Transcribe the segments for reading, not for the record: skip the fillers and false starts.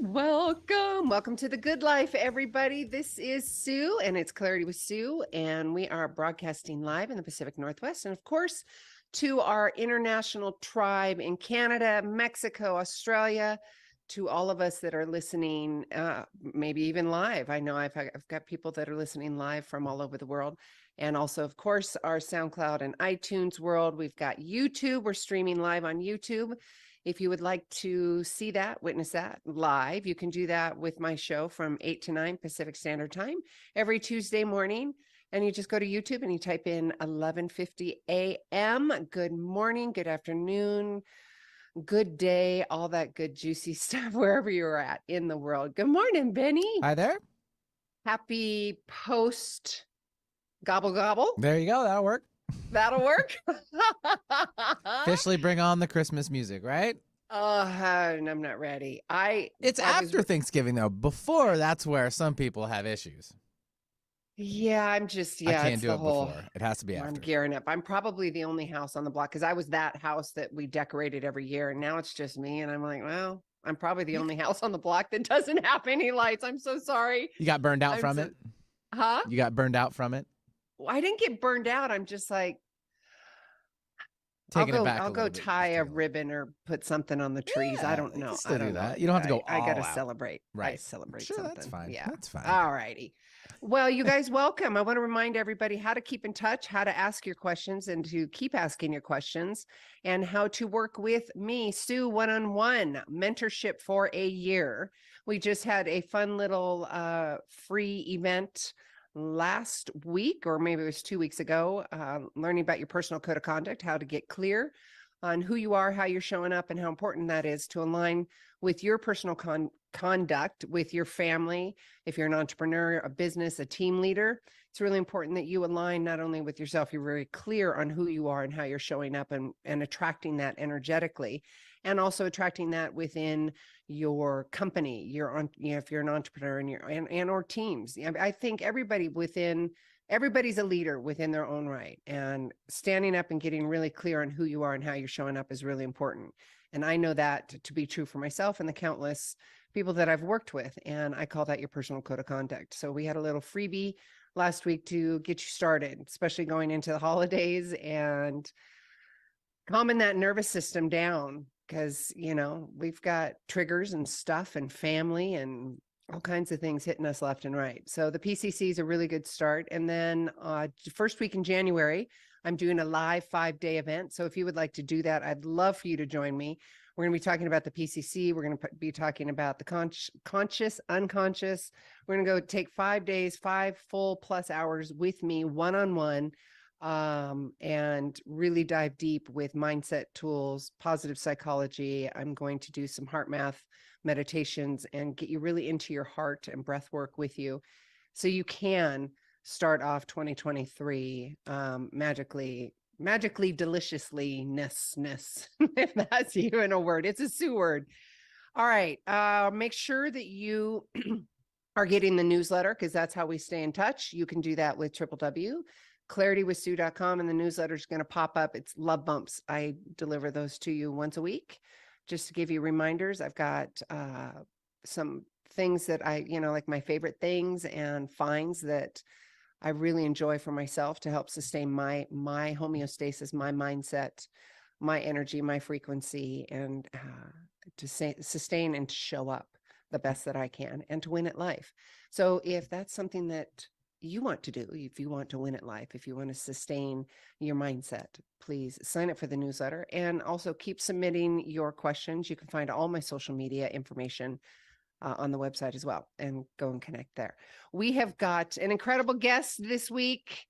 Welcome to the good life, everybody. This is Sue, and it's Clarity with Sue, and we are broadcasting live in the Pacific Northwest, and of course, to our international tribe in Canada, Mexico, Australia, to all of us that are listening, maybe even live. I know I've got people that are listening live from all over the world, and also, of course, our SoundCloud and iTunes world. We've got YouTube. We're streaming live on YouTube. If you would like to see that, witness that live, you can do that with my show from 8 to 9 Pacific Standard Time every Tuesday morning. And you just go to YouTube and you type in 11:50 a.m. Good morning, good afternoon, good day, all that good juicy stuff wherever you're at in the world. Good morning, Benny. Hi there. Happy post gobble gobble. There you go. That'll work. That'll work. Officially bring on the Christmas music, right? I'm not ready. It's after Thanksgiving, though. Before, that's where some people have issues. Yeah, I can't do it before. It has to be after. I'm gearing up. I'm probably the only house on the block because I was that house that we decorated every year, and now it's just me. And I'm like, well, I'm probably the only house on the block that doesn't have any lights. I'm so sorry. You got burned out from it? Huh? You got burned out from it? Well, I didn't get burned out. I'm just like, I'll go tie a ribbon or put something on the trees. I don't know. I don't do that. You don't have to go all I got to out. celebrate. Right. I celebrate sure, something. That's fine. Yeah. That's fine. All righty. Well, you guys, welcome. I want to remind everybody how to keep in touch, how to ask your questions and to keep asking your questions, and how to work with me, Sue, one-on-one mentorship for a year. We just had a fun little free event last week, or maybe it was 2 weeks ago, learning about your personal code of conduct, how to get clear on who you are, how you're showing up, and how important that is to align with your personal conduct with your family. If you're an entrepreneur, a business, a team leader, it's really important that you align not only with yourself, you're very clear on who you are and how you're showing up and attracting that energetically, and also attracting that within your company, if you're an entrepreneur and or teams. I think everybody's a leader within their own right, and standing up and getting really clear on who you are and how you're showing up is really important. And I know that to be true for myself and the countless people that I've worked with, and I call that your personal code of conduct. So we had a little freebie last week to get you started, especially going into the holidays and calming that nervous system down, because, we've got triggers and stuff and family and all kinds of things hitting us left and right. So the PCC is a really good start. And then first week in January, I'm doing a live 5-day event. So if you would like to do that, I'd love for you to join me. We're going to be talking about the PCC. We're going to be talking about the conscious, unconscious. We're going to go take 5 days, 5 full plus hours with me one-on-one, and really dive deep with mindset tools, positive psychology. I'm going to do some heart math meditations and get you really into your heart and breath work with you, so you can start off 2023 magically deliciously ness, if that's even a word. It's a Sue word. All right. Make sure that you are getting the newsletter, because that's how we stay in touch. You can do that with www.claritywithsue.com, and the newsletter is going to pop up. It's love bumps. I deliver those to you once a week, just to give you reminders. I've got some things that like my favorite things and finds that I really enjoy for myself to help sustain my homeostasis, my mindset, my energy, my frequency, and to sustain and to show up the best that I can and to win at life. So if that's something that you want to do, if you want to win at life, if you want to sustain your mindset, please sign up for the newsletter, and also keep submitting your questions. You can find all my social media information on the website as well, and go and connect there. We have got an incredible guest this week.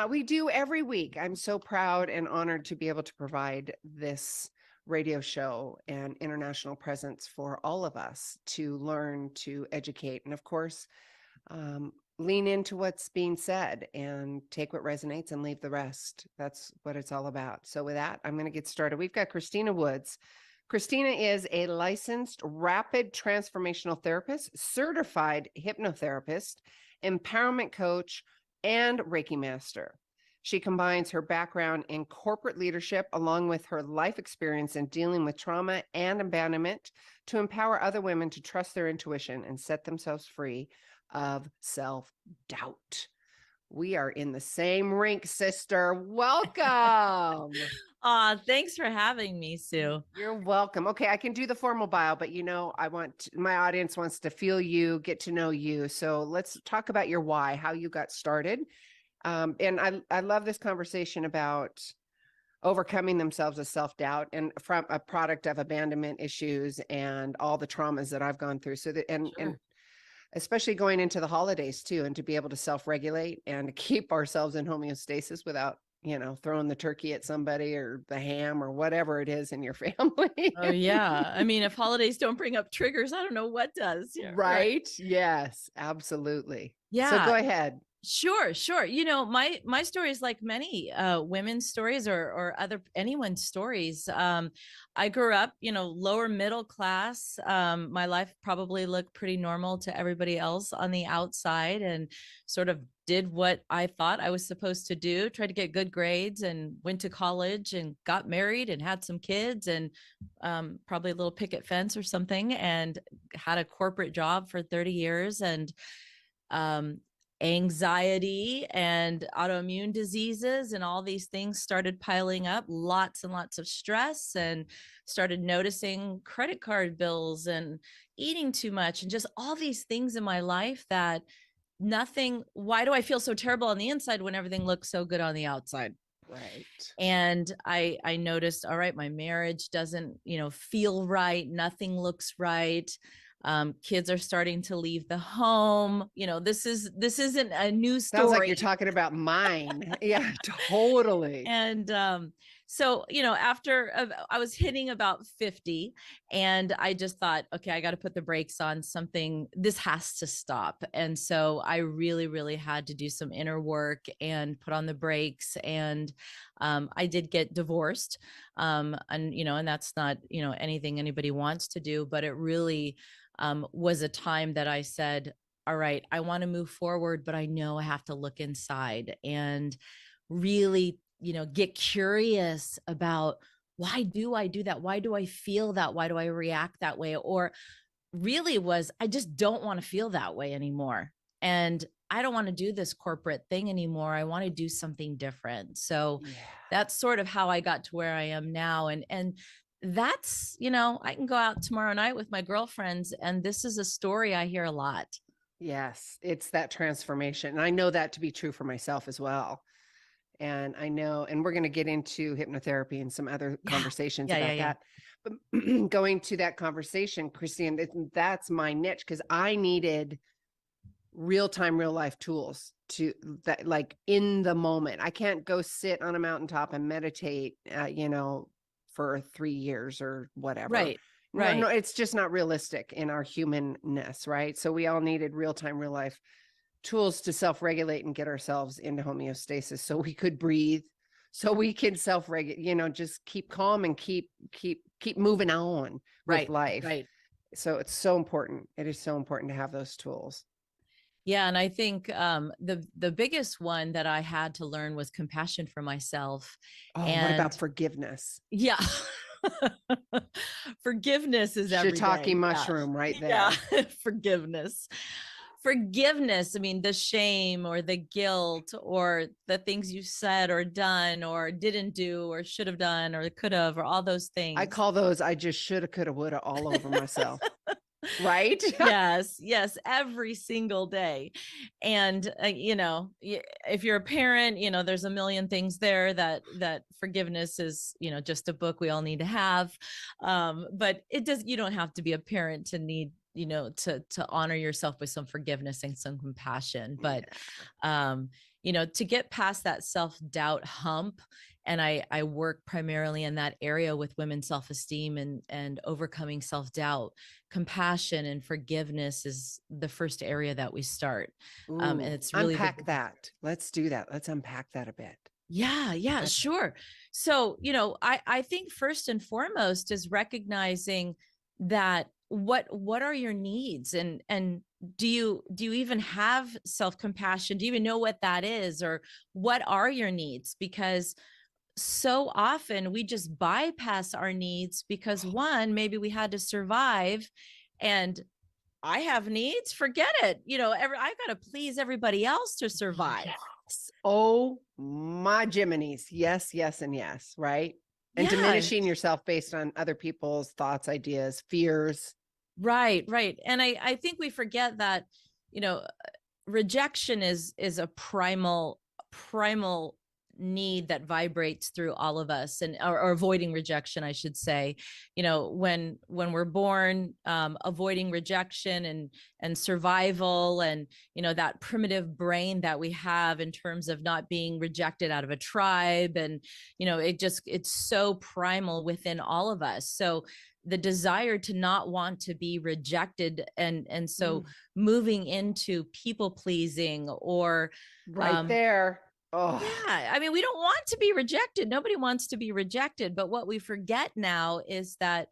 We do every week. I'm so proud and honored to be able to provide this radio show and international presence for all of us to learn, to educate, and of course, lean into what's being said and take what resonates and leave the rest. That's what it's all about. So with that, I'm going to get started. We've got Christina Woods. Christina is a licensed rapid transformational therapist, certified hypnotherapist, empowerment coach, and Reiki master. She combines her background in corporate leadership along with her life experience in dealing with trauma and abandonment to empower other women to trust their intuition and set themselves free of self-doubt. We are in the same rink, sister. Welcome. Thanks for having me, Sue. You're welcome. Okay, I can do the formal bio, but my audience wants to feel you, get to know you. So let's talk about your why, how you got started. And I love this conversation about overcoming themselves of self-doubt and from a product of abandonment issues and all the traumas that I've gone through. So that, and especially going into the holidays too, and to be able to self-regulate and keep ourselves in homeostasis without, throwing the turkey at somebody or the ham or whatever it is in your family. Oh yeah. I mean, if holidays don't bring up triggers, I don't know what does. Yeah, right? Yes, absolutely. Yeah. So go ahead. Sure. My story is like many women's stories or anyone's stories. I grew up, lower middle class. My life probably looked pretty normal to everybody else on the outside, and sort of did what I thought I was supposed to do, tried to get good grades and went to college and got married and had some kids and probably a little picket fence or something, and had a corporate job for 30 years. And anxiety and autoimmune diseases and all these things started piling up, lots and lots of stress, and started noticing credit card bills and eating too much and just all these things in my life that why do I feel so terrible on the inside when everything looks so good on the outside? Right. And I noticed, all right, my marriage doesn't, feel right. Nothing looks right. Kids are starting to leave the home. This isn't a new story. Sounds like you're talking about mine. Yeah, totally. And so, after I was hitting about 50, and I just thought, okay, I got to put the brakes on something. This has to stop. And so I really, really had to do some inner work and put on the brakes. And I did get divorced. And that's not, anything anybody wants to do, but it really was a time that I said, all right, I want to move forward, but I know I have to look inside and really, get curious about, why do I do that? Why do I feel that? Why do I react that way? Or really I just don't want to feel that way anymore. And I don't want to do this corporate thing anymore. I want to do something different. So that's sort of how I got to where I am now. And that's, I can go out tomorrow night with my girlfriends, and this is a story I hear a lot. Yes, it's that transformation. And I know that to be true for myself as well. And I know, and we're going to get into hypnotherapy and some other conversations about that. But going to that conversation, Christine, that's my niche, because I needed real-time, real-life tools to that, like in the moment. I can't go sit on a mountaintop and meditate, for 3 years or whatever. Right. No, it's just not realistic in our humanness, right? So we all needed real-time, real-life tools to self-regulate and get ourselves into homeostasis so we could breathe, so we can self-regulate, just keep calm and keep moving on with life. Right. So it's so important. It is so important to have those tools. Yeah. And I think the biggest one that I had to learn was compassion for myself. Oh, and what about forgiveness? Yeah. Forgiveness is every shiitake mushroom right there. Yeah. Forgiveness. I mean, the shame or the guilt or the things you said or done or didn't do or should have done or could have, or all those things. I call those, I just shoulda, coulda, woulda all over myself. Right? Yes. Every single day. And, if you're a parent, there's a million things there that forgiveness is, just a book we all need to have. But you don't have to be a parent to need, to honor yourself with some forgiveness and some compassion. But, to get past that self-doubt hump. And I work primarily in that area with women's self-esteem and overcoming self-doubt. Compassion and forgiveness is the first area that we start. And it's really unpack that. Let's do that. Let's unpack that a bit. Yeah, sure. So, I think first and foremost is recognizing that what are your needs, and do you even have self-compassion? Do you even know what that is? Or what are your needs? Because so often we just bypass our needs because one, maybe we had to survive, and I have needs, forget it. I've got to please everybody else to survive. Yes. Oh my Jiminy's. Yes, yes, and yes. Right. And Yeah. diminishing yourself based on other people's thoughts, ideas, fears. Right. And I think we forget that, rejection is a primal need that vibrates through all of us, and or avoiding rejection, I should say. When we're born, avoiding rejection and survival, and that primitive brain that we have in terms of not being rejected out of a tribe, and it's so primal within all of us. So the desire to not want to be rejected, and so moving into people pleasing, or right there. Oh, yeah, I mean, we don't want to be rejected. Nobody wants to be rejected. But what we forget now is that,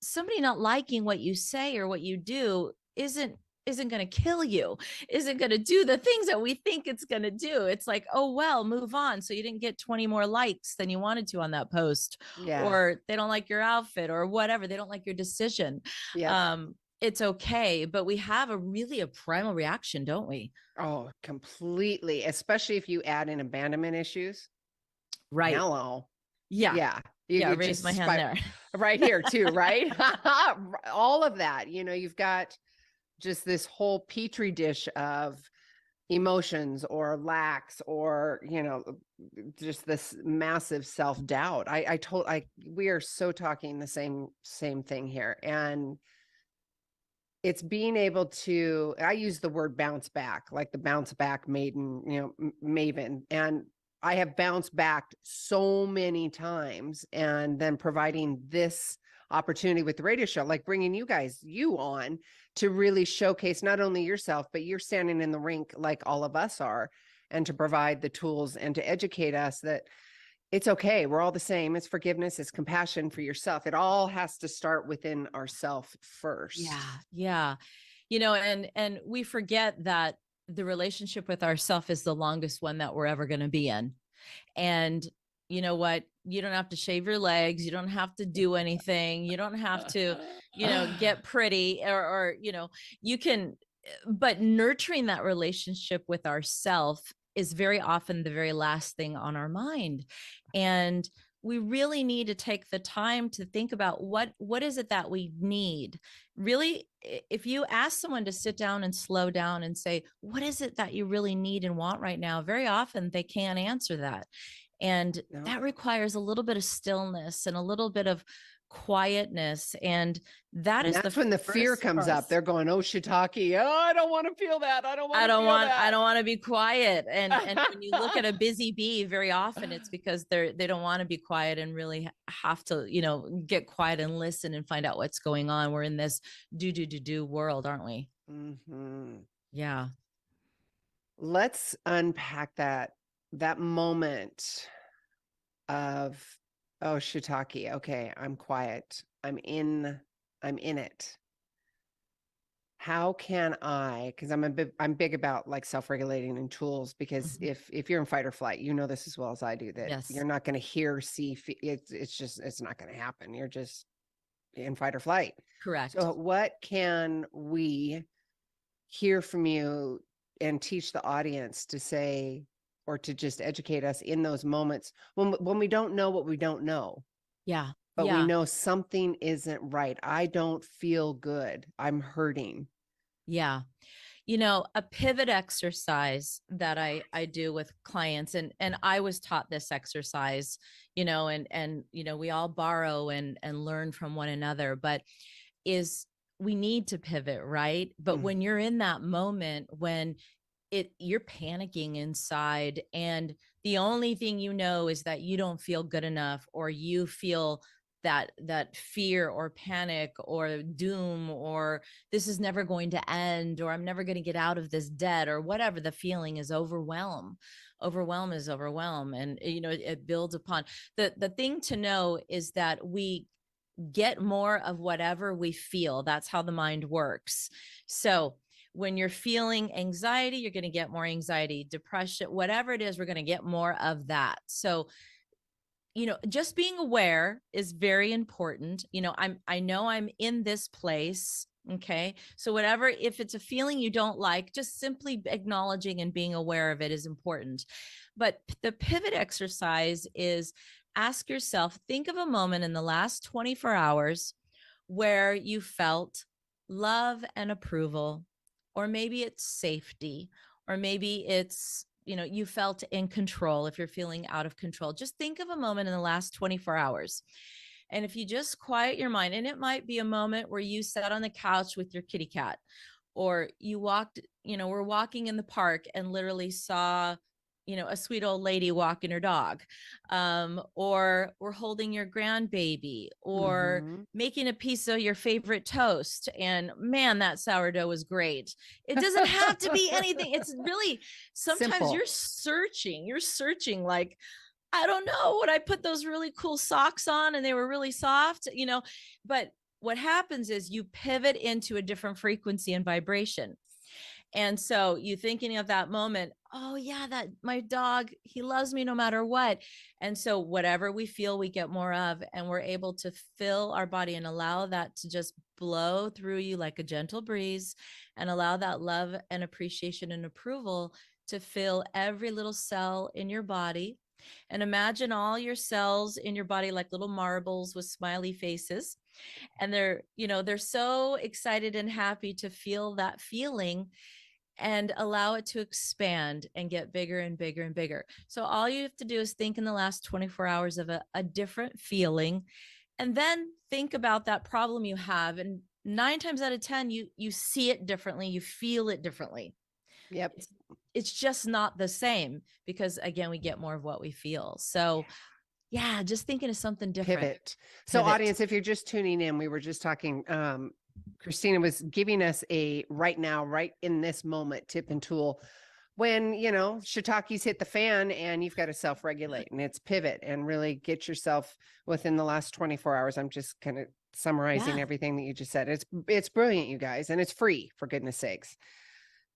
somebody not liking what you say or what you do isn't going to kill you, isn't going to do the things that we think it's going to do. It's like, oh, well, move on. So you didn't get 20 more likes than you wanted to on that post, yeah. or they don't like your outfit, or whatever. They don't like your decision. Yeah. It's okay. But we have a primal reaction, don't we? Oh, completely. Especially if you add in abandonment issues. Right. Hello. Yeah. Yeah. Yeah. Raise my hand there. Right here too, right? All of that, you've got just this whole petri dish of emotions or lacks, or, just this massive self-doubt. We are so talking the same thing here. And it's being able to, I use the word bounce back, like the bounce back maiden, maven. And I have bounced back so many times, and then providing this opportunity with the radio show, like bringing you on to really showcase not only yourself, but you're standing in the rink like all of us are, and to provide the tools and to educate us that it's okay. We're all the same. It's forgiveness. It's compassion for yourself. It all has to start within ourself first. Yeah. And we forget that the relationship with ourself is the longest one that we're ever going to be in. And you know what? You don't have to shave your legs. You don't have to do anything. You don't have to, get pretty, or you can, but nurturing that relationship with ourself is very often the very last thing on our mind. And we really need to take the time to think about what is it that we need. Really, if you ask someone to sit down and slow down and say, what is it that you really need and want right now? Very often they can't answer that. And that requires a little bit of stillness and a little bit of quietness. And that's when the fear comes up. They're going, oh, shiitake. Oh, I don't want to feel that. I don't want to be quiet. And when you look at a busy bee, very often it's because they don't want to be quiet and really have to, get quiet and listen and find out what's going on. We're in this do world, aren't we? Mm-hmm. Yeah. Let's unpack that moment of, oh, shiitake. Okay, I'm quiet. I'm in it. How can I, because I'm big about like self-regulating and tools, because if you're in fight or flight, this as well as I do, that you're not going to hear, see, it's not going to happen. You're just in fight or flight. Correct. So what can we hear from you and teach the audience to say, or to just educate us in those moments when we don't know what we don't know? Yeah. But we know something isn't right. I don't feel good. I'm hurting. Yeah. A pivot exercise that I do with clients, and I was taught this exercise, and we all borrow and learn from one another, but we need to pivot, right? But when you're in that moment, when you're panicking inside, and the only thing is that you don't feel good enough, or you feel that fear or panic or doom, or this is never going to end, or I'm never going to get out of this debt, or whatever the feeling is, overwhelm is overwhelm. And it builds upon the thing to know is that we get more of whatever we feel. That's how the mind works. So when you're feeling anxiety, you're going to get more anxiety, depression, whatever it is, we're going to get more of that. So, just being aware is very important. I know I'm in this place. Okay. So whatever, if it's a feeling you don't like, just simply acknowledging and being aware of it is important. But the pivot exercise is, ask yourself, think of a moment in the last 24 hours where you felt love and approval, or maybe it's safety, or maybe it's, you felt in control. If you're feeling out of control, just think of a moment in the last 24 hours. And if you just quiet your mind, and it might be a moment where you sat on the couch with your kitty cat, or you walked, we're walking in the park and literally saw, a sweet old lady walking her dog, or we're holding your grandbaby, or making a piece of your favorite toast. And man, that sourdough was great. It doesn't have to be anything. It's really, sometimes Simple. you're searching like, I don't know, would I put those really cool socks on and they were really soft, but what happens is you pivot into a different frequency and vibration. And so you thinking of that moment, oh yeah, that my dog, he loves me no matter what. And so whatever we feel, we get more of, and we're able to fill our body and allow that to just blow through you like a gentle breeze, and allow that love and appreciation and approval to fill every little cell in your body. And imagine all your cells in your body like little marbles with smiley faces. And they're so excited and happy to feel that feeling, and allow it to expand and get bigger and bigger and bigger. So all you have to do is think in the last 24 hours of a different feeling, and then think about that problem you have. And 9 times out of 10, you see it differently, you feel it differently. Yep. It's just not the same, because again, we get more of what we feel. So yeah, just thinking of something different. Pivot. So audience, if you're just tuning in, we were just talking, Christina was giving us a right now, right in this moment tip and tool when, shiitakes hit the fan and you've got to self-regulate, and it's pivot and really get yourself within the last 24 hours. I'm just kind of summarizing everything that you just said. It's brilliant, you guys, and it's free, for goodness sakes.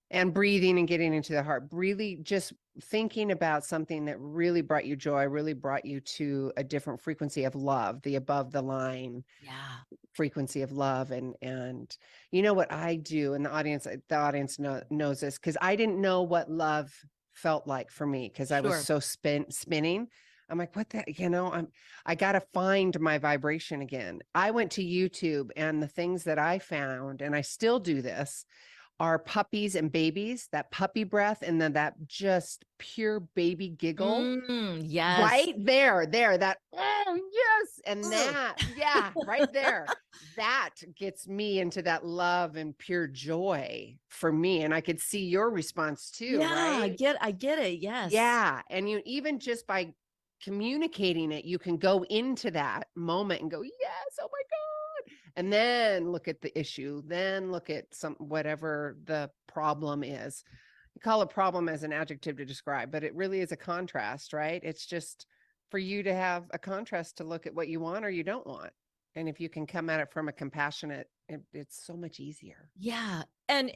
And breathing and getting into the heart, really just thinking about something that really brought you joy, really brought you to a different frequency of love, the above the line frequency of love. And you know what I do, and the audience knows this, because I didn't know what love felt like for me, because I was so spinning. I'm like, what the, I got to find my vibration again. I went to YouTube, and the things that I found, and I still do this, are puppies and babies, that puppy breath, and then that just pure baby giggle. Yes. Right there, that, oh, yes. And that, right there, that gets me into that love and pure joy for me. And I could see your response too, right? I get it. Yes. Yeah. And you, even just by communicating it, you can go into that moment and go, yes, oh my God. And then look at the issue, then look at whatever the problem is. You call a problem as an adjective to describe, but it really is a contrast, right? It's just for you to have a contrast to look at what you want or you don't want. And if you can come at it from a compassionate, it's so much easier. Yeah. And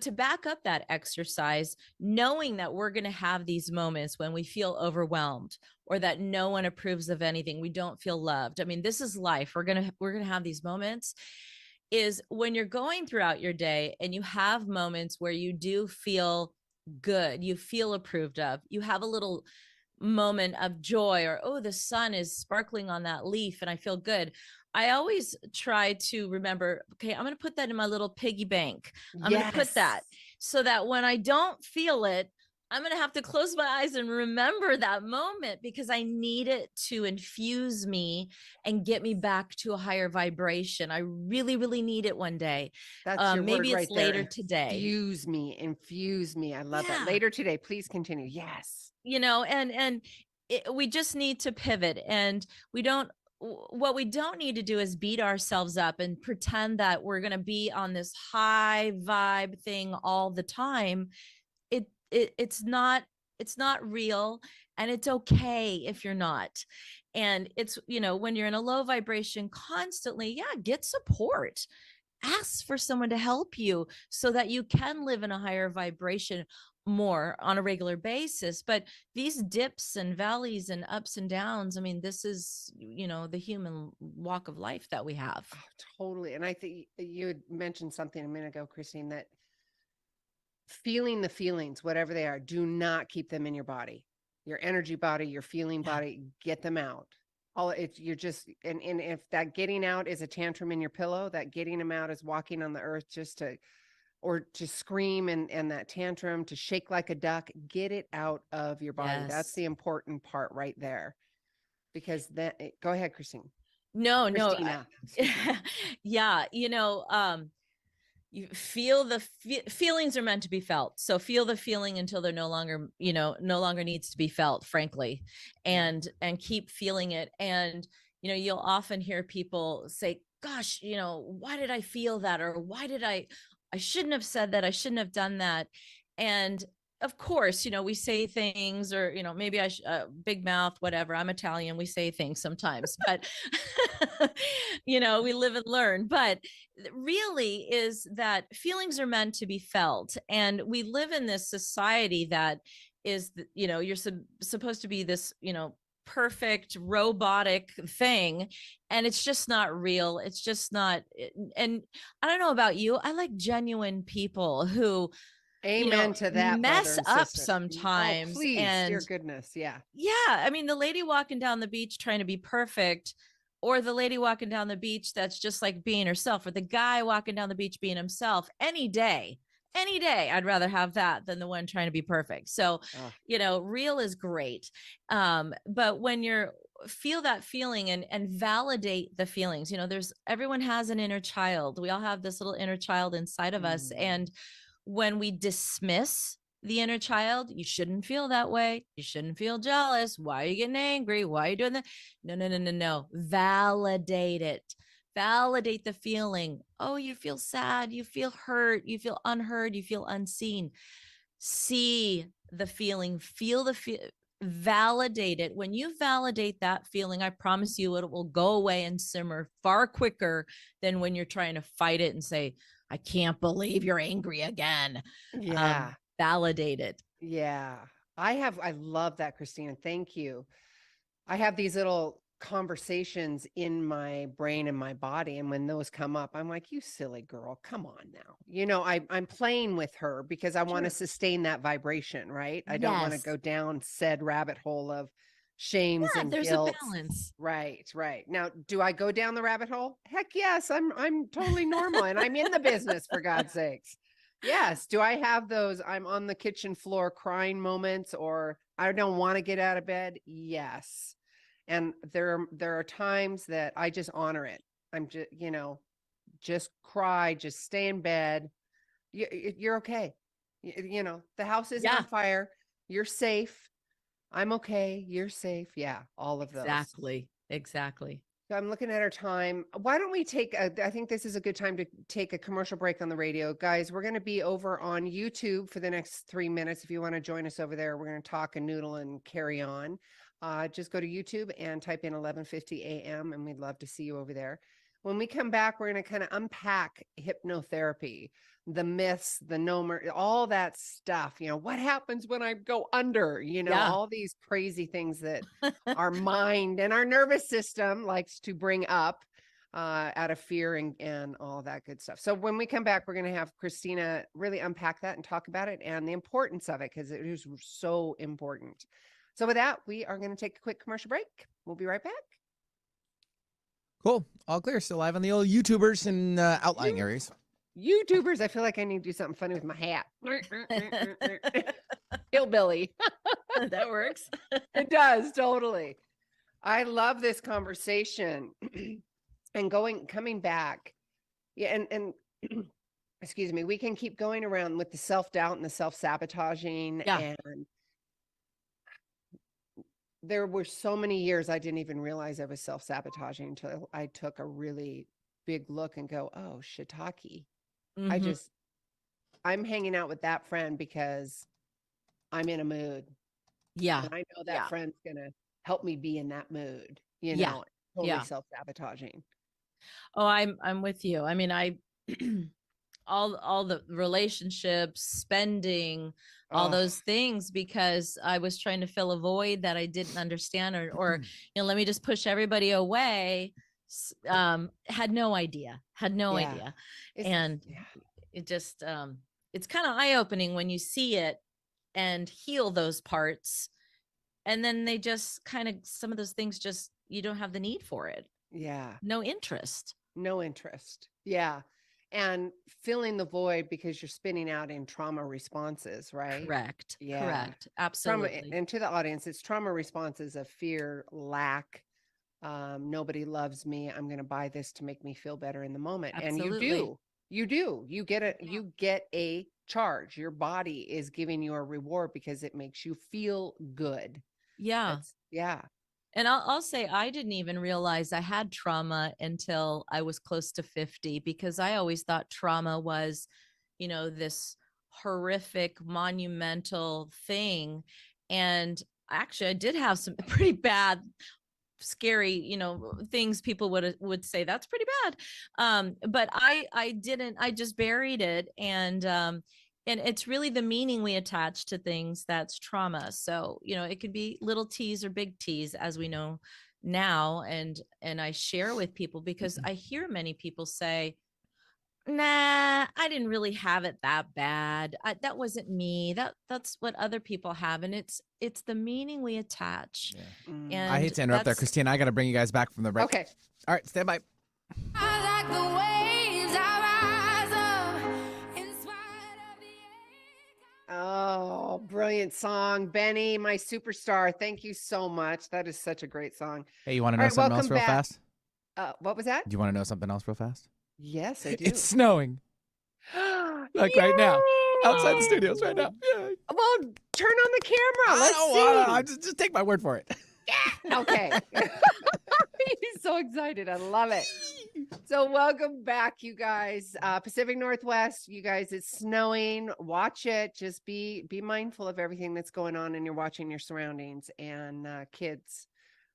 to back up that exercise, knowing that we're going to have these moments when we feel overwhelmed, or that no one approves of anything, we don't feel loved. I mean, this is life. We're going to have these moments. Is when you're going throughout your day and you have moments where you do feel good, you feel approved of, you have a little moment of joy, or, oh, the sun is sparkling on that leaf and I feel good. I always try to remember, okay, I'm going to put that in my little piggy bank. I'm going to put that, so that when I don't feel it, I'm going to have to close my eyes and remember that moment, because I need it to infuse me and get me back to a higher vibration. I really, really need it one day. That's your maybe word it's right later there. today. Infuse me. I love that. Later today. Please continue. Yes. We just need to pivot, and what we don't need to do is beat ourselves up and pretend that we're going to be on this high vibe thing all the time. It's not real, and it's okay if you're not. And it's, when you're in a low vibration constantly, yeah, get support. Ask for someone to help you so that you can live in a higher vibration more on a regular basis. But these dips and valleys and ups and downs, I mean, this is, the human walk of life that we have. Oh, totally. And I think you had mentioned something a minute ago, Christine, that feeling the feelings, whatever they are, do not keep them in your body, your energy body, your feeling body, get them out. You're just, and if that getting out is a tantrum in your pillow, that getting them out is walking on the earth or to scream and that tantrum, to shake like a duck, get it out of your body. Yes. That's the important part right there. Because go ahead, Christine. Christina. Yeah. You feel the feelings are meant to be felt. So feel the feeling until they're no longer needs to be felt, frankly, and keep feeling it. And, you'll often hear people say, gosh, why did I feel that? Or why did I shouldn't have said that. I shouldn't have done that. And of course, we say things, or, maybe big mouth, whatever. I'm Italian. We say things sometimes, but, we live and learn. But really is that feelings are meant to be felt. And we live in this society that is, you're supposed to be this, perfect robotic thing, and it's just not real. It's just not. And I don't know about you, I like genuine people who Amen to that, mess up sister. sometimes. Oh, please, and dear goodness. Yeah. I mean, the lady walking down the beach trying to be perfect, or the lady walking down the beach that's just like being herself, or the guy walking down the beach being himself, any day, I'd rather have that than the one trying to be perfect. So real is great. But when feel that feeling and validate the feelings, everyone has an inner child. We all have this little inner child inside of us. And when we dismiss the inner child, you shouldn't feel that way. You shouldn't feel jealous. Why are you getting angry? Why are you doing that? No. Validate it. Validate the feeling. Oh, you feel sad. You feel hurt. You feel unheard. You feel unseen. See the feeling. Feel the validate it. When you validate that feeling, I promise you it will go away and simmer far quicker than when you're trying to fight it and say, I can't believe you're angry again. Yeah. Validate it. Yeah. I love that, Christina. Thank you. I have these little conversations in my brain and my body. And when those come up, I'm like, you silly girl, come on now. I'm playing with her because I want to sustain that vibration, right? I don't want to go down said rabbit hole of shames and there's guilt. a balance. Right. Now, do I go down the rabbit hole? Heck yes. I'm totally normal and I'm in the business, for God's sakes. Yes. Do I have those I'm on the kitchen floor crying moments, or I don't want to get out of bed? Yes. And there are times that I just honor it. I'm just, just cry, just stay in bed. You're okay. The house isn't on fire. You're safe. I'm okay. You're safe. Yeah. All of those. Exactly. So I'm looking at our time. Why don't we I think this is a good time to take a commercial break on the radio. Guys, we're going to be over on YouTube for the next 3 minutes. If you want to join us over there, we're going to talk and noodle and carry on. Just go to YouTube and type in 1150 AM, and we'd love to see you over there. When we come back, we're going to kind of unpack hypnotherapy, the myths, the all that stuff. What happens when I go under, all these crazy things that our mind and our nervous system likes to bring up out of fear and all that good stuff. So when we come back, we're going to have Christina really unpack that and talk about it and the importance of it, because it is so important. So with that, we are going to take a quick commercial break. We'll be right back. Cool. All clear. Still live on the old YouTubers and outlying areas. YouTubers. I feel like I need to do something funny with my hat. Hillbilly. That works. It does. Totally. I love this conversation and coming back. Yeah. And excuse me, we can keep going around with the self-doubt and the self-sabotaging. Yeah. And there were so many years I didn't even realize I was self-sabotaging until I took a really big look and go, oh, shiitake. Mm-hmm. I'm hanging out with that friend because I'm in a mood. Yeah. And I know that friend's going to help me be in that mood, you Yeah. know, totally Yeah. self-sabotaging. Oh, I'm with you. I mean, I all the relationships, spending, all Oh, those things, because I was trying to fill a void that I didn't understand, or let me just push everybody away. Had no idea, yeah. It's, and yeah. it just it's kind of eye-opening when you see it and heal those parts, and then they just kind of, some of those things, just you don't have the need for it, Yeah. no interest. No interest. Yeah. And filling the void because you're spinning out in trauma responses, right? Correct. Yeah. Correct. Trauma, Absolutely. and to the audience, it's trauma responses of fear, lack, nobody loves me. I'm going to buy this to make me feel better in the moment. And Absolutely. you get a charge. Your body is giving you a reward because it makes you feel good. Yeah. Yeah. And I'll say I didn't even realize I had trauma until I was close to 50, because I always thought trauma was, this horrific, monumental thing. And actually, I did have some pretty bad, scary, things people would say that's pretty bad. But I didn't, I just buried it. And it's really the meaning we attach to things that's trauma. So, it could be little T's or big T's, as we know now. And I share with people because I hear many people say, nah, I didn't really have it that bad. That wasn't me. That's what other people have. And it's the meaning we attach. Yeah. And I hate to interrupt there, that's Christina. I got to bring you guys back from the break. Okay. All right, stand by. I like the waves I rise up in spite of the ache. Oh, brilliant song. Benny, my superstar. Thank you so much. That is such a great song. Hey, you want to All know right, something else welcome real back. fast? What was that? Do you want to know something else real fast? Yes, I do. It's snowing, like right now, outside the Yay! studios right now. Yeah. Well, turn on the camera. I Let's don't see. want to. Just take my word for it. Okay. He's so excited. I love it. So welcome back, you guys. Pacific Northwest, you guys, it's snowing. Watch it. Just be mindful of everything that's going on, and you're watching your surroundings. And kids,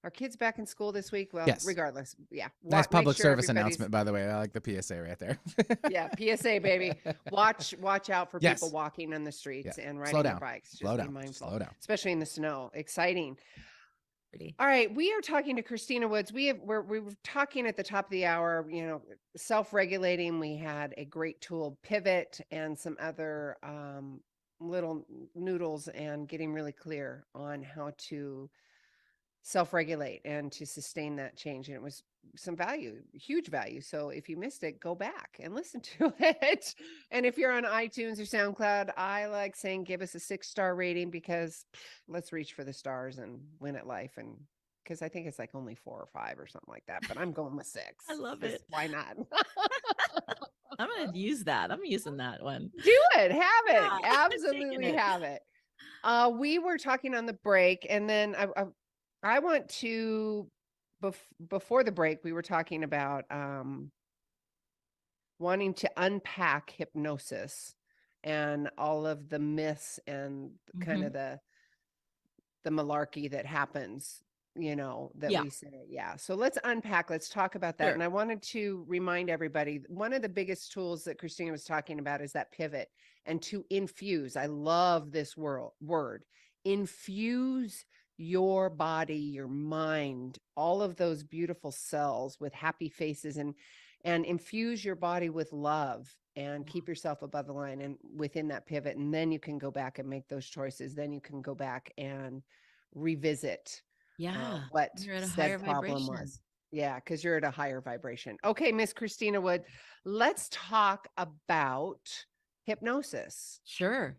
are kids back in school this week? Well, Yes. regardless. Yeah. Nice Make public sure service everybody's- announcement, by the way. I like the PSA right there. Yeah, PSA, baby. Watch out for Yes. people walking on the streets Yeah. and Slow riding their down. bikes. Just Slow be down. mindful, Slow down. especially in the snow. Exciting. Pretty. All right, we are talking to Christina Woods. We were talking at the top of the hour, self-regulating. We had a great tool, Pivot, and some other little noodles, and getting really clear on how to self-regulate and to sustain that change. And it was some value, huge value. So if you missed it, go back and listen to it. And if you're on iTunes or SoundCloud, I like saying give us a 6-star rating, because let's reach for the stars and win at life. And because I think it's like only 4 or 5 or something like that, but I'm going with 6. I love 'cause it. Why not? I'm going to use that. I'm using that one. Do it. Have it. Yeah, I'm taking Absolutely it. have it. We were talking on the break, and then I want to, before the break, we were talking about wanting to unpack hypnosis and all of the myths and kind of the malarkey that happens, that Yeah. we say. Yeah. So let's unpack. Let's talk about that. Sure. And I wanted to remind everybody, one of the biggest tools that Christina was talking about is that pivot, and to infuse. I love this word. Infuse your body, your mind, all of those beautiful cells with happy faces, and infuse your body with love, and keep yourself above the line and within that pivot. And then you can go back and make those choices. Then you can go back and revisit Yeah. what You're at a said higher problem vibration. was. Yeah, because you're at a higher vibration. Okay, Miss Christina Wood, let's talk about hypnosis. Sure.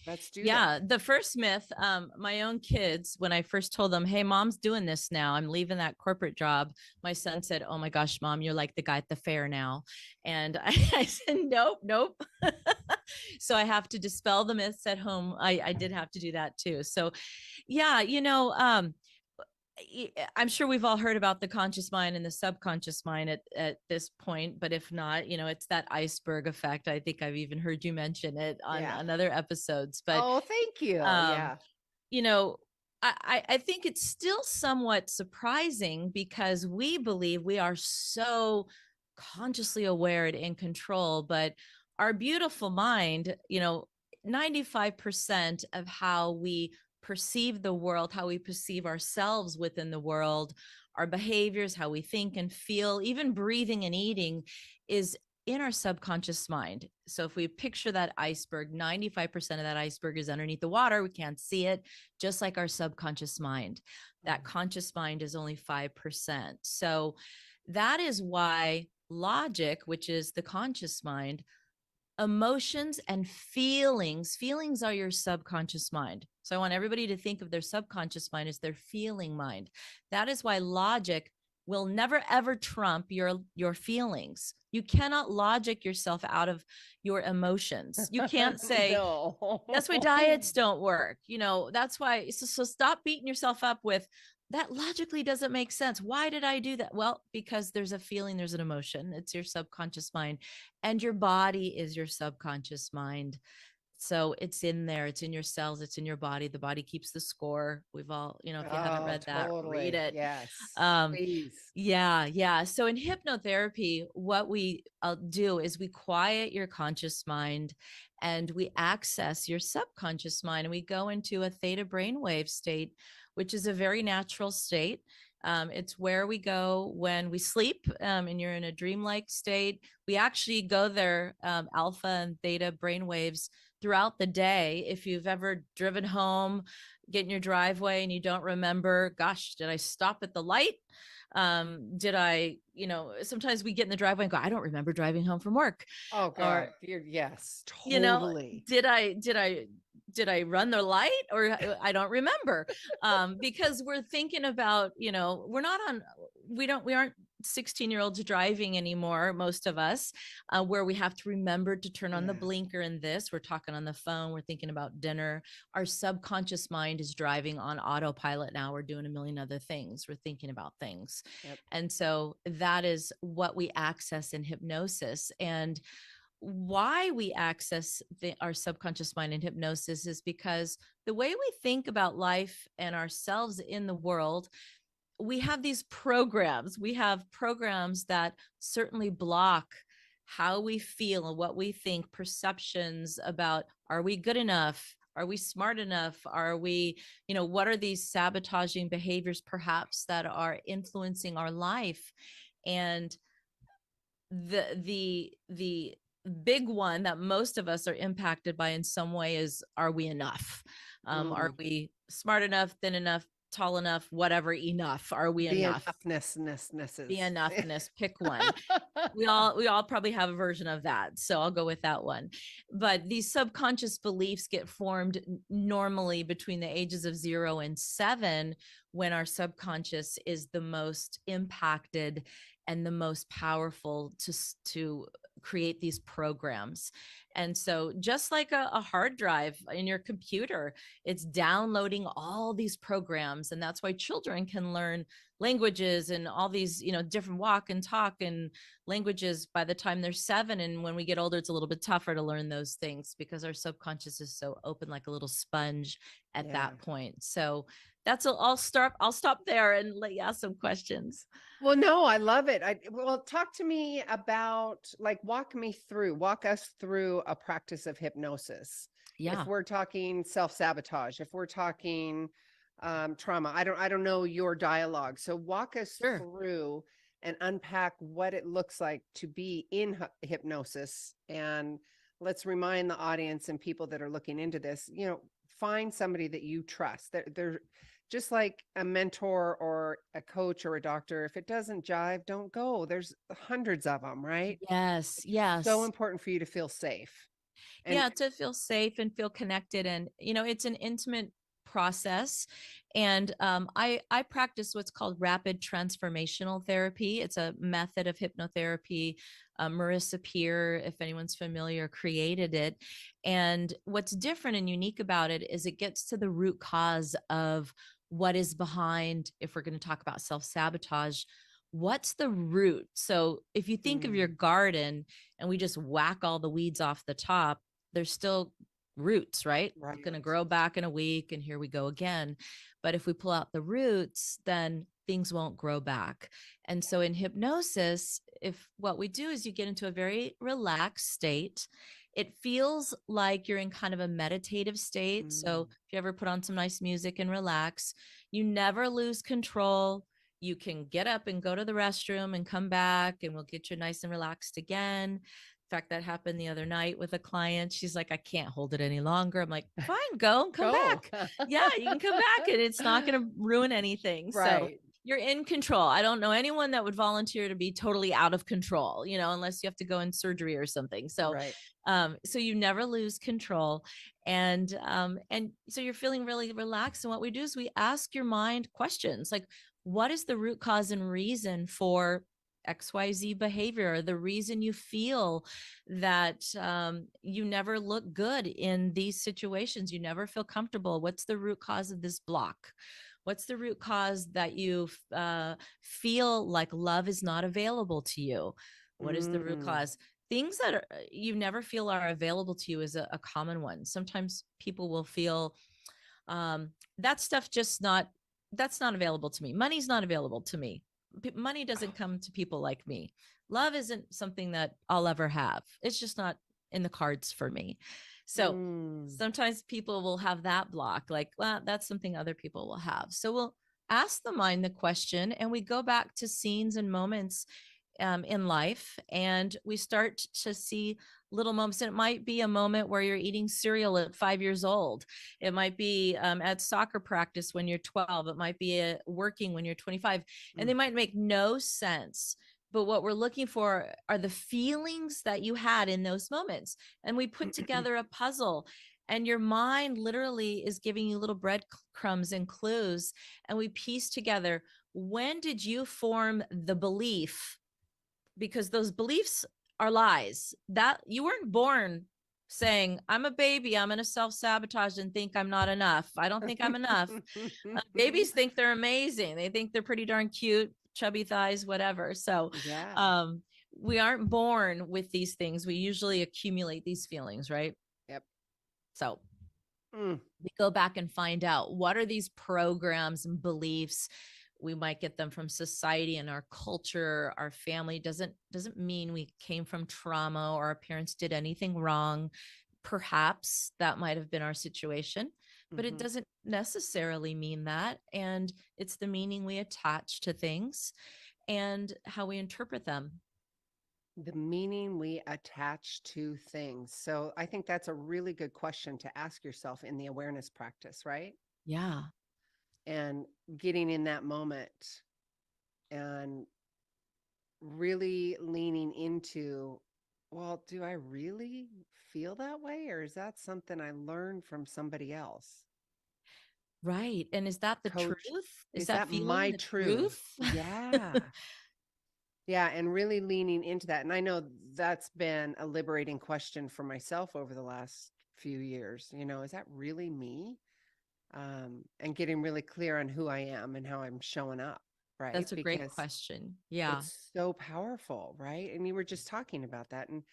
Let's do Yeah. The first myth, my own kids, when I first told them, hey, mom's doing this now, I'm leaving that corporate job. My son said, oh my gosh, mom, you're like the guy at the fair now. And I said, nope. So I have to dispel the myths at home. I did have to do that too. So yeah, I'm sure we've all heard about the conscious mind and the subconscious mind at this point, but if not, it's that iceberg effect. I think I've even heard you mention it on other episodes, but Oh, thank you. yeah, I think it's still somewhat surprising because we believe we are so consciously aware and in control, but our beautiful mind, 95% of how we perceive the world, how we perceive ourselves within the world, our behaviors, how we think and feel, even breathing and eating is in our subconscious mind. So if we picture that iceberg, 95% of that iceberg is underneath the water. We can't see it, just like our subconscious mind. That conscious mind is only 5%. So that is why logic, which is the conscious mind, emotions and feelings are your subconscious mind. So I want everybody to think of their subconscious mind as their feeling mind. That is why logic will never ever trump your feelings. You cannot logic yourself out of your emotions. You can't say No. that's why diets don't work. That's why. So stop beating yourself up with that logically doesn't make sense. Why did I do that? Well, because there's a feeling, there's an emotion. It's your subconscious mind, and your body is your subconscious mind. So it's in there, it's in your cells, it's in your body. The body keeps the score. We've all, if you haven't read that, read it. Yes. Um, Please. yeah. So in hypnotherapy, what we do is we quiet your conscious mind and we access your subconscious mind, and we go into a theta brainwave state, which is a very natural state. It's where we go when we sleep, and you're in a dreamlike state. We actually go there, alpha and theta brainwaves throughout the day. If you've ever driven home, get in your driveway and you don't remember, gosh, did I stop at the light? Did I, sometimes we get in the driveway and go, I don't remember driving home from work. Oh God. Or, Yes, totally. did I run the light, or I don't remember? Because we're thinking about, we aren't 16-year-olds driving anymore, most of us, where we have to remember to turn on the blinker and this. We're talking on the phone, we're thinking about dinner. Our subconscious mind is driving on autopilot now. We're doing a million other things. We're thinking about things. Yep. And so that is what we access in hypnosis. And why we access our subconscious mind in hypnosis is because the way we think about life and ourselves in the world, we have these programs. We have programs that certainly block how we feel and what we think, perceptions about, are we good enough? Are we smart enough? Are we, what are these sabotaging behaviors perhaps that are influencing our life? And the big one that most of us are impacted by in some way is, are we enough? Are we smart enough, thin enough, tall enough, whatever enough? Are we enough? The enoughness, pick one. we all probably have a version of that, so I'll go with that one. But these subconscious beliefs get formed normally between the ages of 0 and 7, when our subconscious is the most impacted and the most powerful to create these programs. And so just like a hard drive in your computer, it's downloading all these programs. And that's why children can learn languages and all these, different walk and talk and languages by the time they're 7. And when we get older, it's a little bit tougher to learn those things because our subconscious is so open, like a little sponge at that point. So that's I'll stop there and let you ask some questions. Well, no, I love it. Well, talk to me about, walk us through a practice of hypnosis. Yeah. If we're talking self-sabotage, if we're talking trauma, I don't know your dialogue. So walk us through and unpack what it looks like to be in hypnosis. And let's remind the audience and people that are looking into this, find somebody that you trust. They're just like a mentor or a coach or a doctor. If it doesn't jive, don't go. There's hundreds of them, right? Yes. So important for you to feel safe. And to feel safe and feel connected. And, it's an intimate process. And I practice what's called Rapid Transformational Therapy. It's a method of hypnotherapy. Marissa Peer, if anyone's familiar, created it. And what's different and unique about it is it gets to the root cause of what is behind, if we're going to talk about self-sabotage, what's the root? So if you think of your garden and we just whack all the weeds off the top, there's still roots, right? Right. It's going to grow back in a week and here we go again. But if we pull out the roots, then things won't grow back. And so in hypnosis, if what we do is you get into a very relaxed state, it feels like you're in kind of a meditative state. So if you ever put on some nice music and relax, you never lose control. You can get up and go to the restroom and come back and we'll get you nice and relaxed again. In fact, that happened the other night with a client. She's like, I can't hold it any longer. I'm like, fine, go and come back. Yeah, you can come back and it's not going to ruin anything. So Right. you're in control. I don't know anyone that would volunteer to be totally out of control, unless you have to go in surgery or something. So, Right. so you never lose control. And so you're feeling really relaxed. And what we do is we ask your mind questions like, what is the root cause and reason for XYZ behavior, or the reason you feel that you never look good in these situations, you never feel comfortable? What's the root cause of this block? What's the root cause that you feel like love is not available to you? What is the root cause? Things that you never feel are available to you is a common one. Sometimes people will feel that stuff that's not available to me. Money's not available to me. Money doesn't come to people like me. Love isn't something that I'll ever have. It's just not in the cards for me. So sometimes people will have that block, like, well, that's something other people will have. So we'll ask the mind the question and we go back to scenes and moments in life, and we start to see little moments. And it might be a moment where you're eating cereal at 5 years old. It might be at soccer practice when you're 12. It might be working when you're 25. And they might make no sense. But what we're looking for are the feelings that you had in those moments. And we put together a puzzle, and your mind literally is giving you little breadcrumbs and clues. And we piece together, when did you form the belief? Because those beliefs are lies. That you weren't born saying, I'm a baby, I'm going to self-sabotage and think I'm not enough. I don't think I'm enough. Babies think they're amazing. They think they're pretty darn cute, chubby thighs, whatever. So we aren't born with these things. We usually accumulate these feelings, right? Yep. So we go back and find out, what are these programs and beliefs? We might get them from society and our culture, our family. Doesn't mean we came from trauma or our parents did anything wrong. Perhaps that might have been our situation, but it doesn't necessarily mean that. And it's the meaning we attach to things and how we interpret them. The meaning we attach to things. So I think that's a really good question to ask yourself in the awareness practice, right? Yeah. And getting in that moment and really leaning into, well, do I really feel that way? Or is that something I learned from somebody else? Right. And is that the Coach, truth? is that my truth? Yeah. Yeah. And really leaning into that. And I know that's been a liberating question for myself over the last few years. Is that really me? And getting really clear on who I am and how I'm showing up, right? That's a great Because question. Yeah. it's so powerful, right? And you were just talking about that. And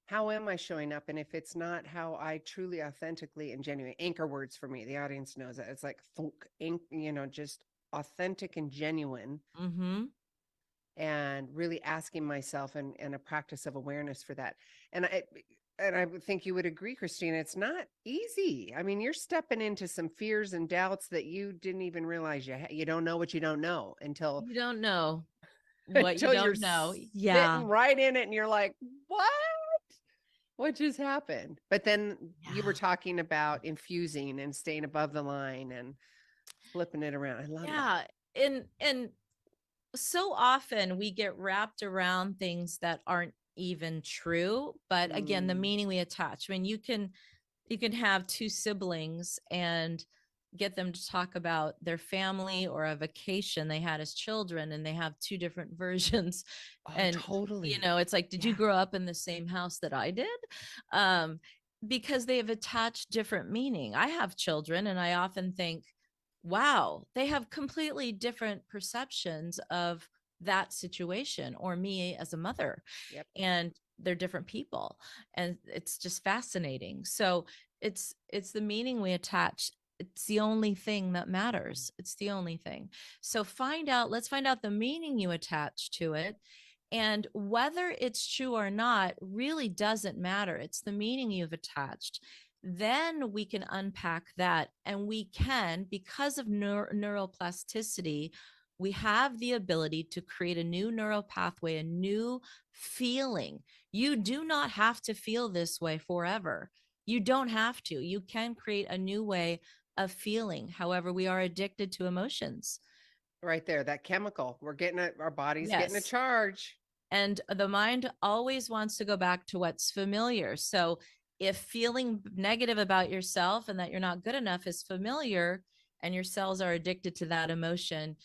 how am I showing up? And if it's not how I truly, authentically, and genuine, anchor words for me, the audience knows that it's like thunk, just authentic and genuine. And really asking myself and a practice of awareness for that. And I think you would agree, Christina, it's not easy. I mean, you're stepping into some fears and doubts that you didn't even realize you don't know what you don't know until you don't know what you don't know. Yeah. Sitting right in it and you're like, what just happened? But then you were talking about infusing and staying above the line and flipping it around. I love that. And so often we get wrapped around things that aren't even true, but again, the meaning we attach. I mean, you can have two siblings and get them to talk about their family or a vacation they had as children, and they have two different versions. And totally, it's like, did you grow up in the same house that I did? Because they have attached different meaning. I have children, and I often think, wow, they have completely different perceptions of that situation or me as a mother. Yep. And they're different people, and it's just fascinating. So it's the meaning we attach. It's the only thing that matters. It's the only thing. So let's find out the meaning you attach to it. And whether it's true or not really doesn't matter. It's the meaning you've attached. Then we can unpack that, and we can, because of neuroplasticity, we have the ability to create a new neural pathway, a new feeling. You do not have to feel this way forever. You don't have to. You can create a new way of feeling. However, we are addicted to emotions. Right there, that chemical. We're getting it, our body's getting a Yes. charge. And the mind always wants to go back to what's familiar. So if feeling negative about yourself and that you're not good enough is familiar, and your cells are addicted to that emotion,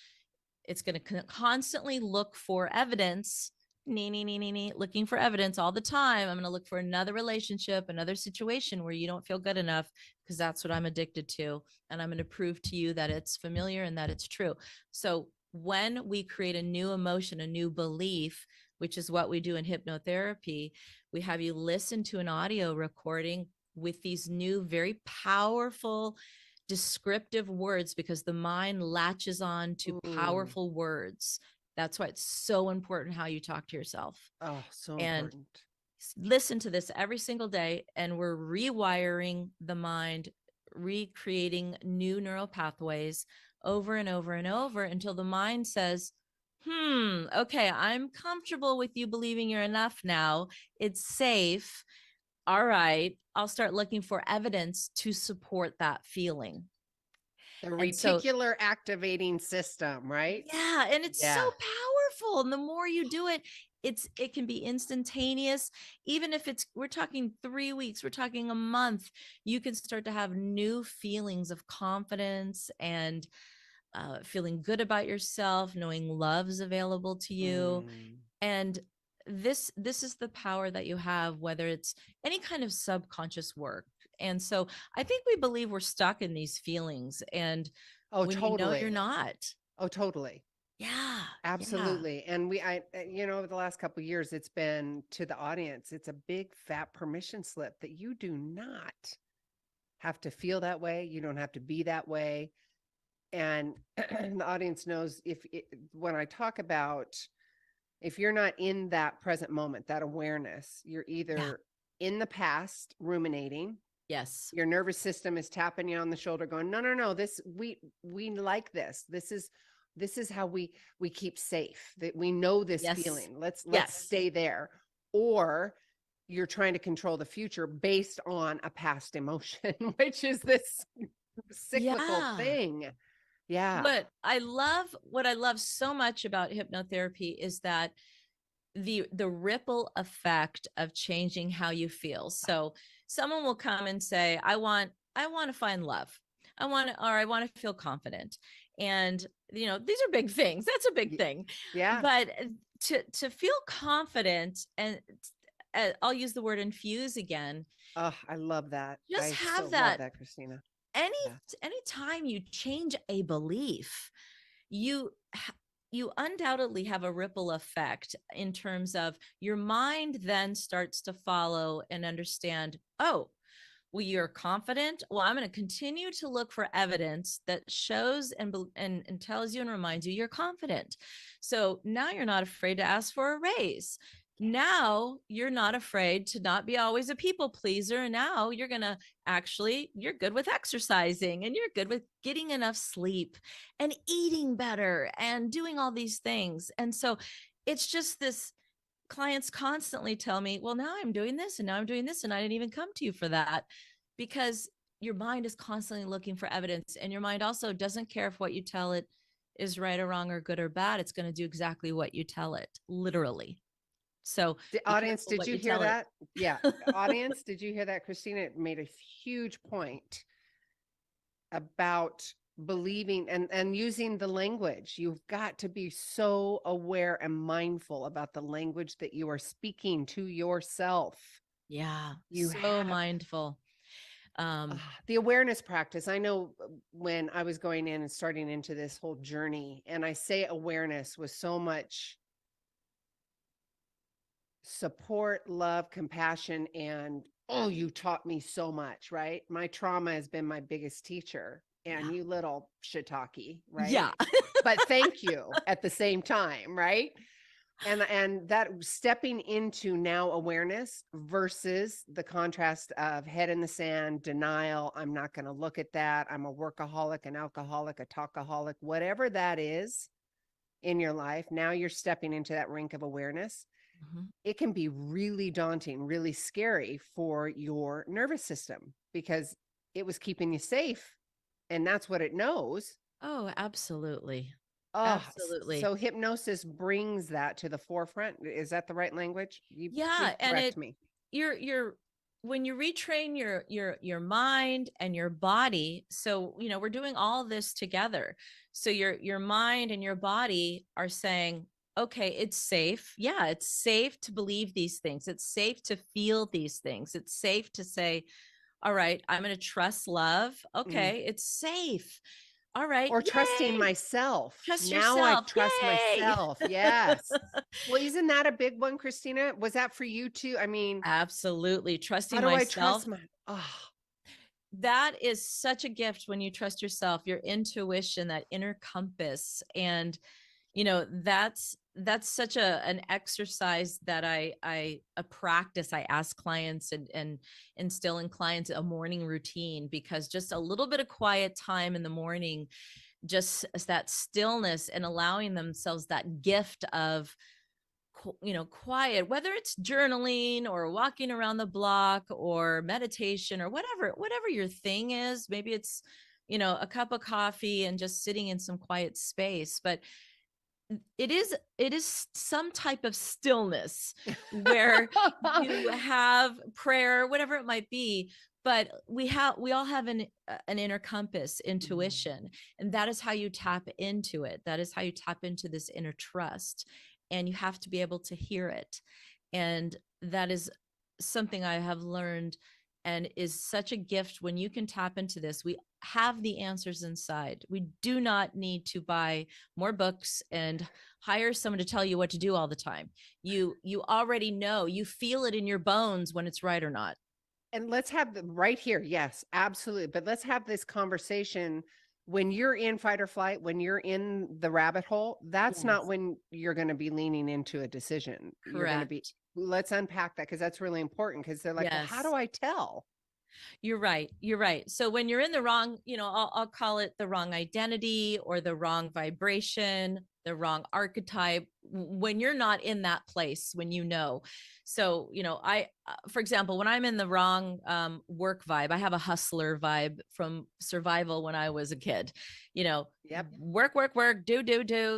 it's going to constantly look for evidence, looking for evidence all the time. I'm going to look for another relationship, another situation where you don't feel good enough, because that's what I'm addicted to. And I'm going to prove to you that it's familiar and that it's true. So when we create a new emotion, a new belief, which is what we do in hypnotherapy, we have you listen to an audio recording with these new, very powerful, descriptive words, because the mind latches on to powerful words. That's why it's so important how you talk to yourself. Oh, so and important. Listen to this every single day, and we're rewiring the mind, recreating new neural pathways over and over and over until the mind says, okay, I'm comfortable with you believing you're enough now. It's safe. All right, I'll start looking for evidence to support that feeling. The And so, reticular activating system, right? yeah, and it's so Yeah. powerful. And the more you do it, it can be instantaneous. Even if we're talking 3 weeks, we're talking a month, you can start to have new feelings of confidence and feeling good about yourself, knowing love's available to you. And this is the power that you have, whether it's any kind of subconscious work. And so I think we believe we're stuck in these feelings, and Oh, when you know you're totally. not. Oh, totally. Yeah, Absolutely. And over the last couple of years, it's been, to the audience, it's a big fat permission slip that you do not have to feel that way. You don't have to be that way. And the audience knows when I talk about, if you're not in that present moment, that awareness, you're either in the past ruminating. Yes. Your nervous system is tapping you on the shoulder going, no, we like this. This is how we keep safe, that we know this feeling. Let's stay there. Or you're trying to control the future based on a past emotion, which is this cyclical thing. Yeah. What I love so much about hypnotherapy is that the ripple effect of changing how you feel. So someone will come and say, I want to find love. I want to feel confident. And these are big things. That's a big thing. Yeah. But to feel confident, and I'll use the word infuse again. Oh, I love that. Just I have so that. love that, Christina. Anytime you change a belief, you undoubtedly have a ripple effect in terms of your mind then starts to follow and understand, oh, well, you're confident. Well, I'm going to continue to look for evidence that shows and tells you and reminds you you're confident. So now you're not afraid to ask for a raise. Now you're not afraid to not be always a people pleaser. And now you're good with exercising, and you're good with getting enough sleep and eating better and doing all these things. And so it's just this. Clients constantly tell me, well, now I'm doing this and now I'm doing this, and I didn't even come to you for that, because your mind is constantly looking for evidence. And your mind also doesn't care if what you tell it is right or wrong or good or bad. It's going to do exactly what you tell it, literally. So the audience, did you hear that? Yeah. Audience, did you hear that? Christina made a huge point about believing and using the language. You've got to be so aware and mindful about the language that you are speaking to yourself. Yeah. You mindful. The awareness practice. I know when I was going in and starting into this whole journey, and I say awareness with so much support, love, compassion, and oh, you taught me so much, right? My trauma has been my biggest teacher, and Yeah. you little shiitake, right? Yeah. But thank you at the same time, right? And that stepping into now awareness versus the contrast of head in the sand, denial, I'm not going to look at that. I'm a workaholic, an alcoholic, a talkaholic, whatever that is in your life. Now you're stepping into that rink of awareness. Mhm. It can be really daunting, really scary for your nervous system because it was keeping you safe and that's what it knows. Oh, absolutely. Oh, Absolutely. so hypnosis brings that to the forefront. Is that the right language? You Yeah, please and correct me. you're when you retrain your mind and your body, so we're doing all this together. So your mind and your body are saying, okay, it's safe. Yeah, it's safe to believe these things. It's safe to feel these things. It's safe to say, all right, I'm going to trust love. Mm. Okay, it's safe. All right, Or trusting yay. myself. Trust Now I yourself. trust Yay. myself. Yes. Well, isn't that a big one, Christina? Was that for you too? I mean, Absolutely. how Trusting do I myself. trust my, oh, That is such a gift when you trust yourself, your intuition, that inner compass. And that's such an exercise that I a practice I ask clients and instill in clients a morning routine, because just a little bit of quiet time in the morning, just that stillness and allowing themselves that gift of quiet, whether it's journaling or walking around the block or meditation or whatever your thing is. Maybe it's a cup of coffee and just sitting in some quiet space, but it is some type of stillness where you have prayer, whatever it might be. But we all have an inner compass, intuition, and that is how you tap into it. That is how you tap into this inner trust, and you have to be able to hear it. And that is something I have learned, and is such a gift when you can tap into this. We have the answers inside. We do not need to buy more books and hire someone to tell you what to do all the time. You already know. You feel it in your bones when it's right or not. and let's have the right here. Yes, absolutely. But let's have this conversation when you're in fight or flight, when you're in the rabbit hole, that's not Yes. when you're going to be leaning into a decision. You're going to be, Correct. let's unpack that because that's really important because they're like, well, how do Yes. I tell? You're right. You're right. So when you're in the wrong, I'll call it the wrong identity or the wrong vibration, the wrong archetype, when you're not in that place, when So, for example, when I'm in the wrong work vibe, I have a hustler vibe from survival when I was a kid, Yep. work, work, work, do.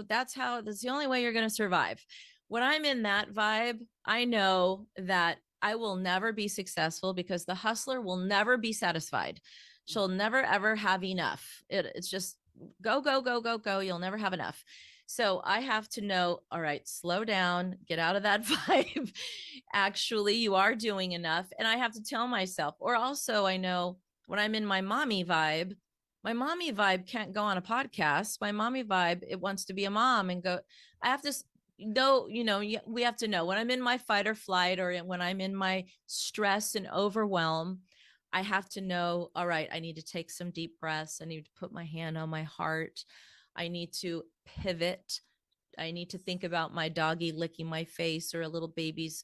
That's the only way you're going to survive. When I'm in that vibe, I know that I will never be successful because the hustler will never be satisfied. She'll never ever have enough. It's just go, go, go, go, go. You'll never have enough. So I have to know, all right, slow down, get out of that vibe. Actually, you are doing enough. And I have to tell myself, or also I know when I'm in my mommy vibe can't go on a podcast. My mommy vibe, it wants to be a mom and go. I have to though we have to know when I'm in my fight or flight, or when I'm in my stress and overwhelm. I have to know, all right, I need to take some deep breaths. I need to put my hand on my heart. I need to pivot. I need to think about my doggy licking my face, or a little baby's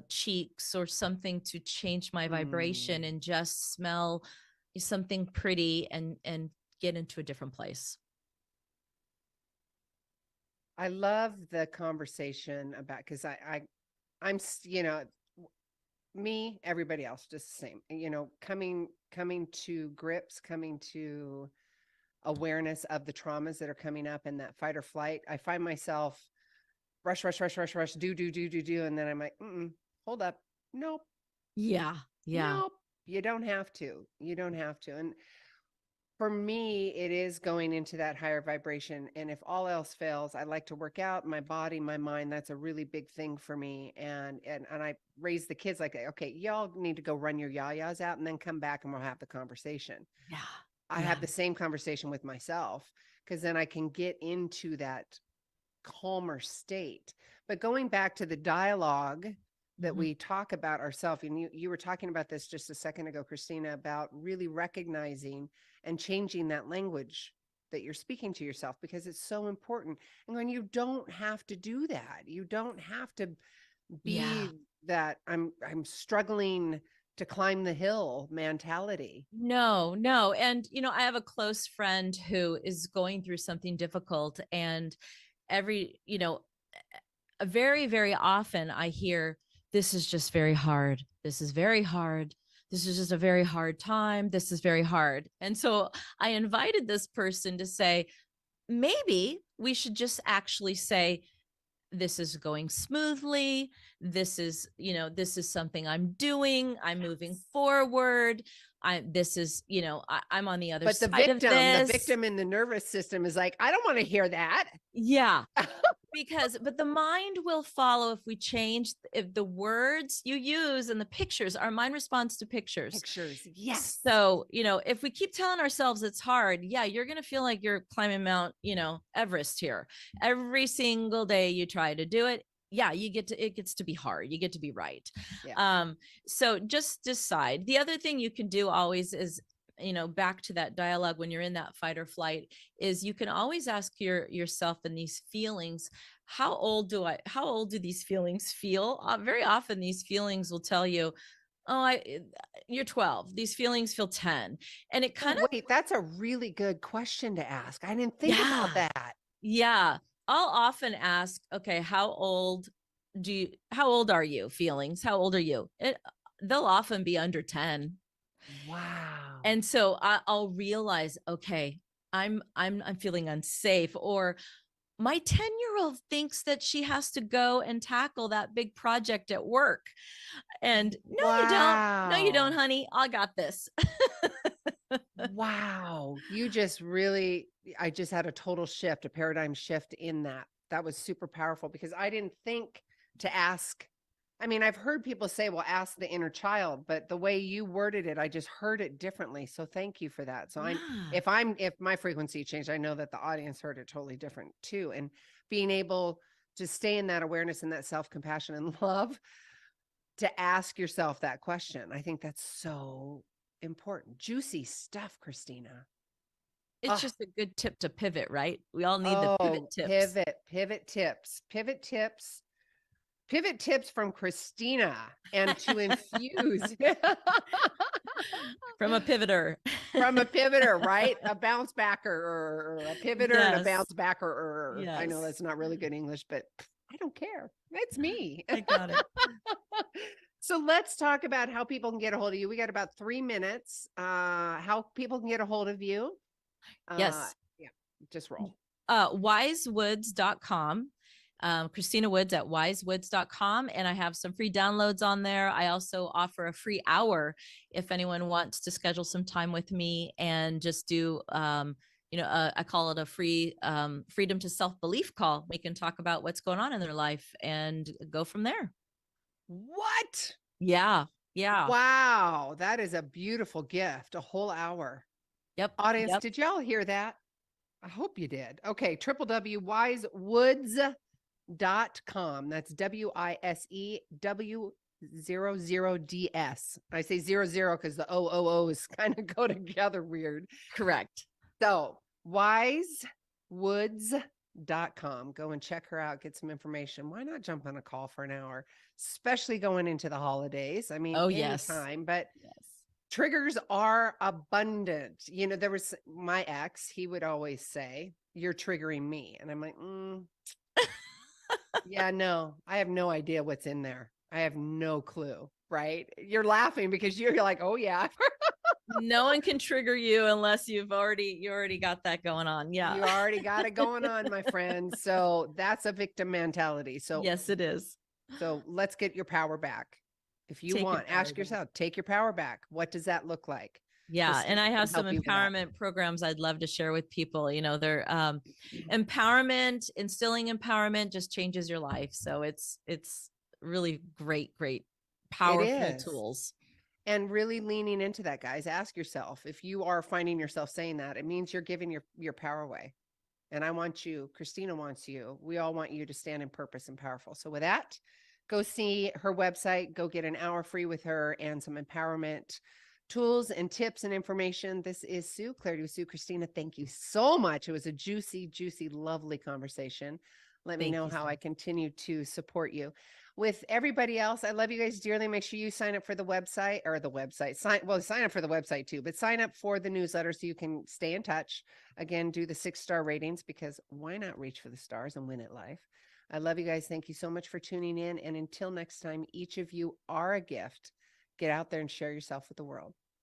cheeks, or something to change my vibration, Mm. and just smell something pretty and get into a different place. I love the conversation about because I'm me, everybody else, just the same. Coming to grips, coming to awareness of the traumas that are coming up in that fight or flight. I find myself rush, rush, rush, rush, rush, do, and then I'm like, hold up, nope, Yeah. Yeah. nope. You don't have to. You don't have to. And for me, it is going into that higher vibration. And if all else fails, I like to work out my body, my mind. That's a really big thing for me. And I raise the kids like, okay, y'all need to go run your yayas out and then come back and we'll have the conversation. Yeah. I have the same conversation with myself because then I can get into that calmer state. But going back to the dialogue that Mhm. we talk about ourselves. And you were talking about this just a second ago, Christina, about really recognizing and changing that language that you're speaking to yourself, because it's so important. And when you don't have to do that, you don't have to Yeah. be that I'm struggling to climb the hill mentality. No, no. And, I have a close friend who is going through something difficult. And every, very, very often I hear, this is just very hard. This is very hard. This is just a very hard time. This is very hard. And so I invited this person to say, maybe we should just actually say, this is going smoothly. This is something I'm doing. I'm moving forward. I'm on the other But side of the this. victim in the nervous system is like, I don't want to hear that. Yeah. But the mind will follow if we change, if the words you use and the pictures, our mind responds to pictures. Pictures. Yes. So, if we keep telling ourselves it's hard, yeah, you're going to feel like you're climbing Mount, Everest here. Every single day you try to do it. Yeah, it gets to be hard. You get to be right. Yeah. So just decide. The other thing you can do always is, back to that dialogue when you're in that fight or flight, is you can always ask yourself in these feelings, how old do these feelings feel? Very often these feelings will tell you, oh, you're 12. These feelings feel 10. And it kind of, wait, that's a really good question to ask. I didn't think about that. Yeah. I'll often ask, okay, how old are you? Feelings? How old are you? They'll often be under 10. Wow. And so I'll realize, okay, I'm feeling unsafe, or my 10-year-old thinks that she has to go and tackle that big project at work. And no, you don't. No, you don't, honey. I got this. Wow. I just had a total shift, a paradigm shift in that. That was super powerful, because I didn't think to ask. I mean, I've heard people say, well, ask the inner child, but the way you worded it, I just heard it differently. So thank you for that. So Yeah. if my frequency changed, I know that the audience heard it totally different too. And being able to stay in that awareness and that self-compassion and love, to ask yourself that question. I think that's so important. Juicy stuff, Christina. It's Ah, just a good tip to pivot, right? We all need the oh, pivot tips. pivot tips from Christina, and to infuse From a pivoter. from a pivoter, right? A bounce backer, or a pivoter and a Yes. bounce backer. Or I know Yes. that's not really good English, but I don't care. It's me. I got it. So let's talk about how people can get a hold of you. We got about 3 minutes. How people can get a hold of you. Yes. Yeah, just roll. Wisewoods.com. Christina Woods at wisewoods.com. And I have some free downloads on there. I also offer a free hour if anyone wants to schedule some time with me and just do, I call it a free freedom to self-belief call. We can talk about what's going on in their life and go from there. What? Yeah. Yeah. Wow. That is a beautiful gift. A whole hour. Yep. Audience, Yep. did y'all hear that? I hope you did. Okay. www.wisewoods.com. That's WISEW00DS. I say 00 because the OOOs kind of go together weird. Correct. So wisewoods.com. Go and check her out, get some information. Why not jump on a call for an hour, especially going into the holidays? I mean, anytime, but yes. Triggers are abundant. There was my ex, he would always say, you're triggering me. And I'm like, yeah, no, I have no idea what's in there. I have no clue. Right. You're laughing because you're like, oh yeah. No one can trigger you unless you already got that going on. Yeah. You already got it going on, my friend. So that's a victim mentality. So yes, it is. So let's get your power back. If you Take your want, power ask back. yourself, take your power back. What does that look like? Yeah. Christina And I can have some help you with that. empowerment programs I'd love to share with people. They're empowerment, instilling empowerment just changes your life. So it's really great, powerful tools. And really leaning into that, guys. Ask yourself, if you are finding yourself saying that, it means you're giving your power away. And I want you, Christina wants you, we all want you to stand in purpose and powerful. So with that, go see her website, go get an hour free with her and some empowerment tools and tips and information. This is Sue, Clarity with Sue. Christina, thank you so much. It was a juicy, juicy, lovely conversation. Let me Thank know you, how Sue. I continue to support you. With everybody else, I love you guys dearly. Make sure you sign up for the website sign up for the website too, but sign up for the newsletter so you can stay in touch. Again, do the 6-star ratings, because why not reach for the stars and win at life? I love you guys. Thank you so much for tuning in. And until next time, each of you are a gift. Get out there and share yourself with the world.